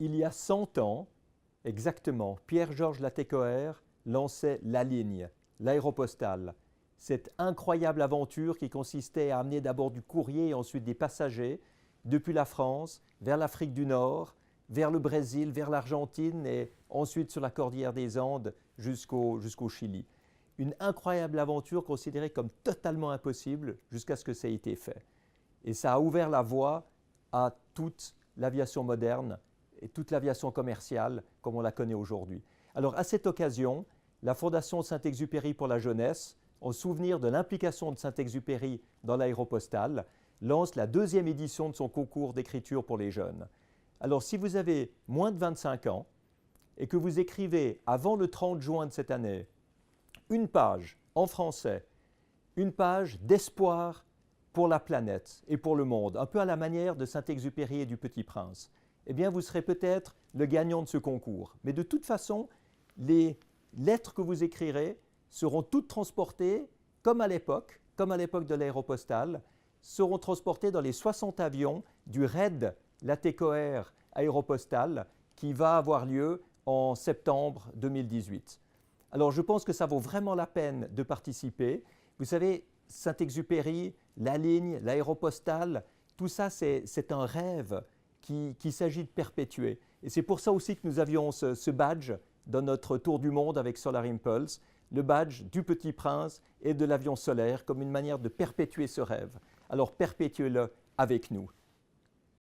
Il y a 100 ans, exactement, Pierre-Georges Latécoère lançait la ligne, l'aéropostale. Cette incroyable aventure qui consistait à amener d'abord du courrier et ensuite des passagers depuis la France vers l'Afrique du Nord, vers le Brésil, vers l'Argentine et ensuite sur la cordillère des Andes jusqu'au Chili. Une incroyable aventure considérée comme totalement impossible jusqu'à ce que ça ait été fait. Et ça a ouvert la voie à toute l'aviation moderne et toute l'aviation commerciale comme on la connaît aujourd'hui. Alors à cette occasion, la Fondation Saint-Exupéry pour la jeunesse, en souvenir de l'implication de Saint-Exupéry dans l'aéropostale, lance la 2e édition de son concours d'écriture pour les jeunes. Alors si vous avez moins de 25 ans et que vous écrivez avant le 30 juin de cette année une page en français, une page d'espoir pour la planète et pour le monde, un peu à la manière de Saint-Exupéry et du Petit Prince, eh bien vous serez peut-être le gagnant de ce concours. Mais de toute façon, les lettres que vous écrirez seront toutes transportées, comme à l'époque de l'aéropostale, seront transportées dans les 60 avions du RAID Latécoère aéropostale qui va avoir lieu en septembre 2018. Alors je pense que ça vaut vraiment la peine de participer. Vous savez, Saint-Exupéry, la ligne, l'aéropostale, tout ça c'est un rêve qu'il s'agit de perpétuer. Et c'est pour ça aussi que nous avions ce badge dans notre tour du monde avec Solar Impulse, le badge du Petit Prince et de l'avion solaire comme une manière de perpétuer ce rêve. Alors perpétuez-le avec nous.